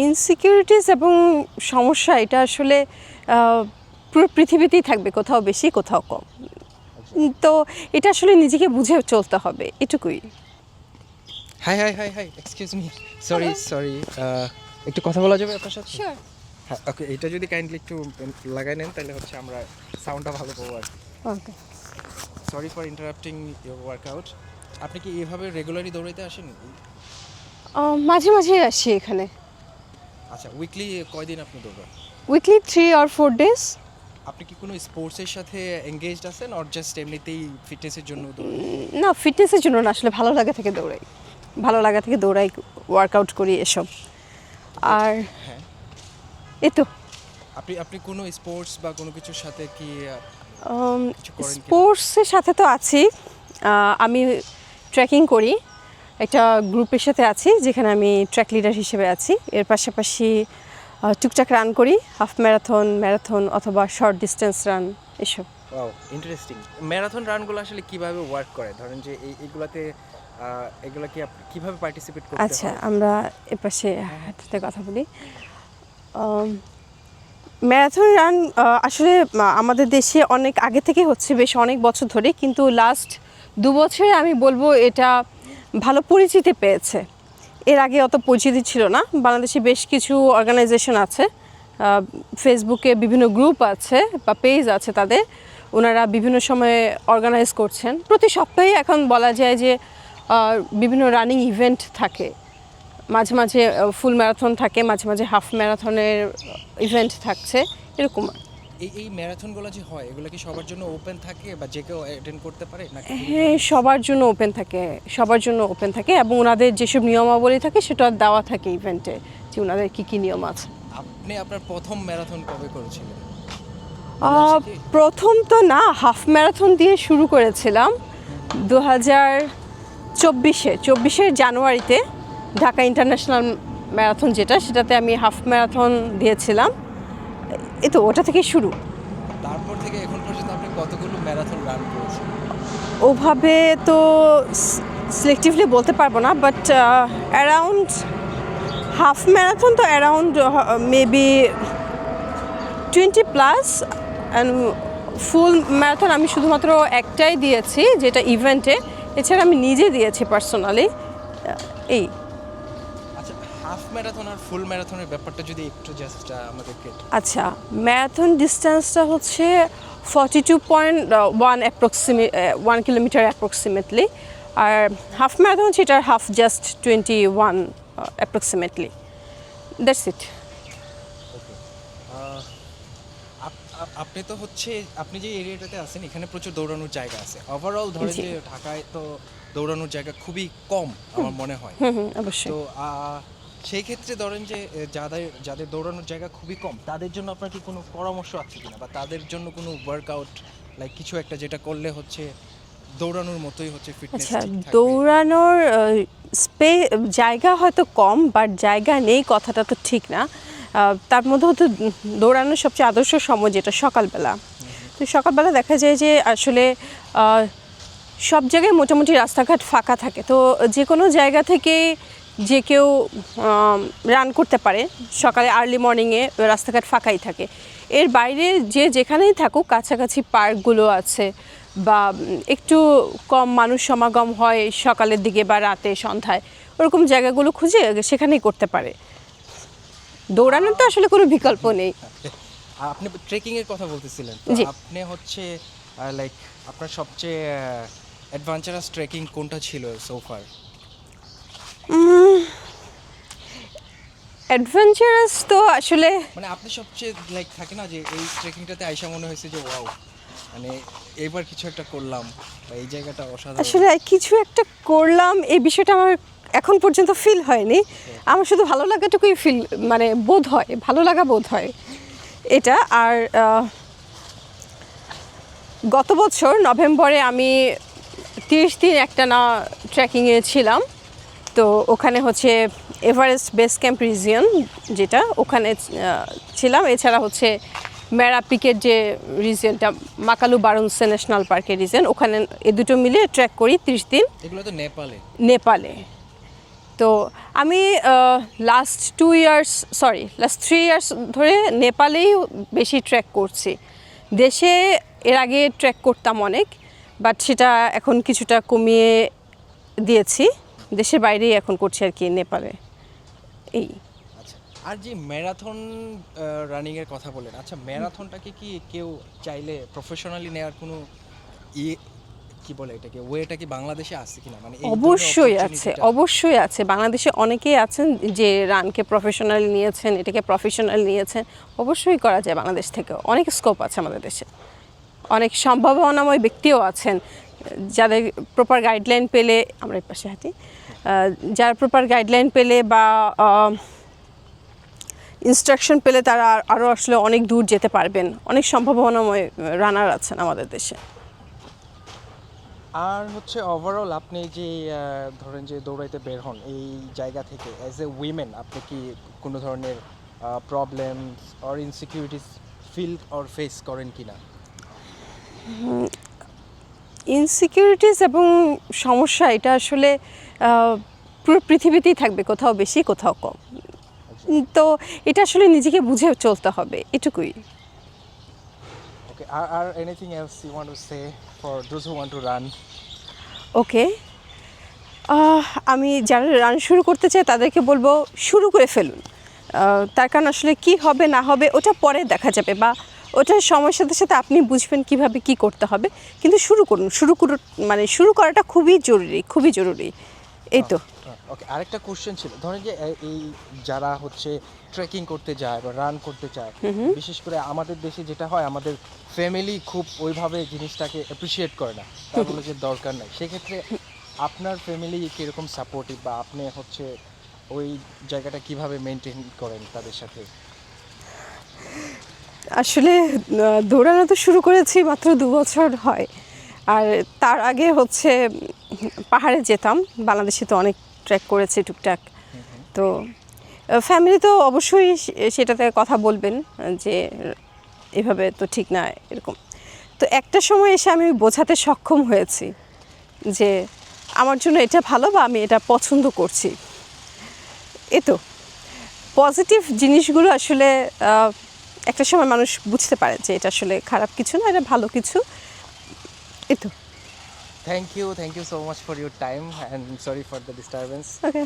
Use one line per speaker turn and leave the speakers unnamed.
Insecurities এবং সমস্যা এটা আসলে পুরো পৃথিবীতেই থাকবে, কোথাও বেশি কোথাও কম। তো এটা আসলে নিজেকে বুঝে চলতে হবে, এটুকুই।
High high high high, excuse me, sorry, একটু কথা বলা যাবে আপনার সাথে?
শিওর।
হ্যাঁ, ওকে, এটা যদি কাইন্ডলি একটু লাগাই নেন তাহলে হচ্ছে আমরা সাউন্ডটা ভালো পাবো আর কি।
Okay.
Sorry for interrupting your workout. আপনি কি এইভাবে রেগুলারলি দৌড়াইতে আসেন?
মাঝে মাঝে আসি এখানে।
আচ্ছা, উইকলি কয়দিন আপনি দৌড়ান?
Weekly 3 or 4 days।
আপনি কি কোনো স্পোর্টসের সাথে এঙ্গেজড আছেন অর জাস্ট এমনিতেই ফিটনেসের জন্য দৌড়ান?
না, ফিটনেসের জন্য না, আসলে ভালো লাগা থেকে দৌড়াই, ওয়ার্কআউট করি এসব। আর
হ্যাঁ,
এই তো
আপনি কোনো স্পোর্টস বা কোনো কিছুর সাথে কি কিছু করেন কি?
স্পোর্টসের সাথে তো আছি। আমি ট্রেকিং করি, একটা গ্রুপের সাথে আছি যেখানে আমি ট্র্যাক লিডার হিসেবে আছি। এর পাশাপাশি টুকটাক রান করি, হাফ ম্যারাথন অথবা শর্ট ডিস্টেন্স রান এসব।
Wow, interesting. ম্যারাথন রানগুলো আসলে কিভাবে ওয়ার্ক করে? ধরেন যে এগুলাতে এগুলা কি আপনি কিভাবে পার্টিসিপেট করতে হয়?
আচ্ছা, আমরা এপাশে হাঁটতে কথা বলি। ম্যারাথন রান আসলে আমাদের দেশে অনেক আগে থেকে হচ্ছে, বেশ অনেক বছর ধরে, কিন্তু লাস্ট 2 বছরে আমি বলবো এটা ভালো পরিচিতি পেয়েছে। এর আগে অত পরিচিতি ছিল না। বাংলাদেশে বেশ কিছু অর্গানাইজেশন আছে, ফেসবুকে বিভিন্ন গ্রুপ আছে বা পেজ আছে তাদের, ওনারা বিভিন্ন সময়ে অর্গানাইজ করছেন। প্রতি সপ্তাহে এখন বলা যায় যে বিভিন্ন রানিং ইভেন্ট থাকে, মাঝে মাঝে ফুল ম্যারাথন থাকে, মাঝে মাঝে হাফ ম্যারাথনের ইভেন্ট থাকছে, এরকম।
এই ম্যারাথনগুলো যে হয় এগুলো কি সবার জন্য ওপেন থাকে বা যে কেউ অ্যাটেন্ড করতে পারে নাকি?
হ্যাঁ, সবার জন্য ওপেন থাকে এবং ওনাদের যেসব নিয়মাবলী থাকে সেটা দেওয়া থাকে ইভেন্টে, যে ওনাদের কী কী নিয়ম আছে।
আপনি আপনার প্রথম ম্যারাথন কবে করেছিলেন?
প্রথম তো না, হাফ ম্যারাথন দিয়ে শুরু করেছিলাম 2024-এর জানুয়ারিতে, ঢাকা ইন্টারন্যাশনাল ম্যারাথন যেটা, সেটাতে আমি হাফ ম্যারাথন দিয়েছিলাম। এই তো ওটা থেকে শুরু।
তারপর থেকে এখন পর্যন্ত আপনি কতগুলো ম্যারাথন রান করেছেন?
ওভাবে তো সিলেক্টিভলি বলতে পারবো না, বাট অ্যারাউন্ড হাফ ম্যারাথন তো around maybe 20+, and full marathon আমি শুধুমাত্র একটাই দিয়েছি, যেটা ইভেন্টে। এছাড়া আমি নিজে দিয়েছি পার্সোনালি। এই
আচ্ছা, হাফ ম্যারাথন আর ফুল ম্যারাথনের ব্যাপারটা যদি একটু জাস্ট আমাদেরকে।
আচ্ছা, ম্যারাথন ডিস্টেন্সটা হচ্ছে 42.1 কিলোমিটার অ্যাপ্রক্সিমেটলি, আর হাফ ম্যারাথন সেটার half just 21 approximately, that's it.
Okay, আপনি তো হচ্ছে আপনি যে এরিয়াটাতে আছেন এখানে প্রচুর দৌড়ানোর জায়গা আছে। ওভারঅল ধরেন যে ঢাকায় তো দৌড়ানোর জায়গা খুবই কম আমার মনে হয়।
অবশ্যই।
তো সেই ক্ষেত্রে ধরেন যে যাদের দৌড়ানোর জায়গা খুবই কম তাদের জন্য আপনার কি কোনো পরামর্শ আছে কিনা, বা তাদের জন্য কোনো ওয়ার্কআউট লাইক কিছু একটা যেটা করলে হচ্ছে দৌড়ানোর মতোই হচ্ছে ফিটনেস
আচ্ছা,
ঠিক থাকবে?
দৌড়ানোর জায়গা হয়তো কম, বাট জায়গা নেই কথাটা তো ঠিক না। তার মধ্যে হয়তো দৌড়ানোর সবচেয়ে আদর্শ সময় যেটা সকালবেলা। তো সকালবেলা দেখা যায় যে আসলে সব জায়গায় মোটামুটি রাস্তাঘাট ফাঁকা থাকে, তো যে কোনো জায়গা থেকে যে কেউ রান করতে পারে। সকালে আর্লি মর্নিংয়ে রাস্তাঘাট ফাঁকাই থাকে। এর বাইরে যে যেখানেই থাকুক, কাছাকাছি পার্কগুলো আছে বা একটু কম মানুষ সমাগম হয় সকালের দিকে বা রাতে সন্ধ্যায়, ওরকম জায়গাগুলো খুঁজে সেখানেই করতে পারে। দৌড়ানোর তো আসলে কোনো বিকল্প নেই।
আপনি ট্রেকিং এর কথা বলতেছিলেন, তো
জি।
আপনি হচ্ছে লাইক আপনার সবচেয়ে অ্যাডভেঞ্চারাস ট্রেকিং কোনটা ছিল সো ফার?
অ্যাডভেঞ্চারাস তো আসলে
মানে আপনি সবচেয়ে লাইক থাকে না যে এই ট্রেকিংটাতে আইসা মনে হয়েছে যে ওয়াও, মানে এবার কিছু একটা করলাম বা এই জায়গাটা অসাধারণ।
আসলে কিছু একটা করলাম, এই বিষয়টা আমার এখন পর্যন্ত ফিল হয়নি। আমার শুধু ভালো লাগাটুকুই মানে বোধ হয়, ভালো লাগা বোধ হয় এটা। আর গত বছর নভেম্বরে আমি 30 দিন একটা না ট্রেকিংয়ে ছিলাম। তো ওখানে হচ্ছে এভারেস্ট বেস ক্যাম্প রিজিয়ন যেটা, ওখানে ছিলাম। এছাড়া হচ্ছে মেরা পিকের যে রিজিয়নটা, মাকালু বারুনসে ন্যাশনাল পার্কের রিজিয়ন, ওখানে এই দুটো মিলে ট্রেক করি 30 দিন।
এগুলো তো নেপালে।
তো আমি লাস্ট 3 ইয়ার্স ধরে নেপালেই বেশি ট্রেক করছি। দেশে এর আগে ট্রেক করতাম অনেক, বাট সেটা এখন কিছুটা কমিয়ে দিয়েছি। দেশের বাইরেই এখন করছি আর কি, নেপালে। এই
আচ্ছা, আর যে ম্যারাথন রানিংয়ের কথা বলেন, আচ্ছা ম্যারাথনটাকে কি কেউ চাইলে প্রফেশনালি নেওয়ার কোনো ইয়ে কি বলে এটাকে, ওয়েটা কি বাংলাদেশে আছে কিনা, মানে এই ধরনের
অবশ্যই আছে,
opportunity-টা?
অবশ্যই আছে। বাংলাদেশে অনেকেই আছেন যে রানকে প্রফেশনাল নিয়েছেন, এটাকে প্রফেশনাল নিয়েছেন। অবশ্যই করা যায়, বাংলাদেশ থেকে অনেক স্কোপ আছে আমাদের দেশে। অনেক সম্ভাবনাময় ব্যক্তিও আছেন যাদের প্রপার গাইডলাইন পেলে, আমরা এই পাশে হাঁটি, যারা প্রপার গাইডলাইন পেলে বা ইনস্ট্রাকশন পেলে তারা আরও আসলে অনেক দূর যেতে পারবেন। অনেক সম্ভাবনাময় রানার আছেন আমাদের দেশে।
আর হচ্ছে ওভারঅল আপনি যে ধরেন যে দৌড়াইতে বের হন এই জায়গা থেকে, অ্যাজ এ উইমেন আপনি কি কোনো ধরনের problems or insecurities feel or face করেন কিনা?
ইনসিকিউরিটিস এবং সমস্যা এটা আসলে পুরো পৃথিবীতেই থাকবে, কোথাও বেশি কোথাও কম। তো এটা আসলে নিজেকে বুঝে চলতে হবে, এটুকুই।
ওকে, আর anything else you want to say for those who want to run?
Okay, আমি যারা রান শুরু করতে চাই তাদেরকে বলবো শুরু করে ফেলুন। তার কারণ আসলে কি হবে না হবে ওটা পরে দেখা যাবে, বা ওটা সময়ের সাথে সাথে আপনি বুঝবেন কিভাবে কি করতে হবে। কিন্তু শুরু করুন, মানে শুরু করাটা খুবই জরুরি, খুবই জরুরি। এই তো।
ওকে, আরেকটা কোশ্চেন ছিল, ধরেন যে এই যারা হচ্ছে ট্রেকিং করতে যায় বা রান করতে চায়, বিশেষ করে আমাদের দেশে যেটা হয়, আমাদের ফ্যামিলি খুব ওইভাবে জিনিসটাকে অ্যাপ্রিসিয়েট করে না, তার বলে যে দরকার নাই। সেক্ষেত্রে আপনার ফ্যামিলি কীরকম সাপোর্টিভ, বা আপনি হচ্ছে ওই জায়গাটা কিভাবে মেনটেন করেন তাদের সাথে?
আসলে দৌড়ানো তো শুরু করেছি মাত্র 2 বছর হয়। আর তার আগে হচ্ছে পাহাড়ে যেতাম, বাংলাদেশে তো অনেক ট্রেক করেছি টুকটাক। তো ফ্যামিলি তো অবশ্যই সেটাতে কথা বলবেন যে এভাবে তো ঠিক না, এরকম। তো একটা সময় এসে আমি বোঝাতে সক্ষম হয়েছি যে আমার জন্য এটা ভালো, বা আমি এটা পছন্দ করছি। এ তো পজিটিভ জিনিসগুলো আসলে একটা সময় মানুষ বুঝতে পারে যে এটা আসলে খারাপ কিছু না, এটা ভালো কিছু। এই তো।
Thank you so much for your time and sorry for the disturbance.
Okay.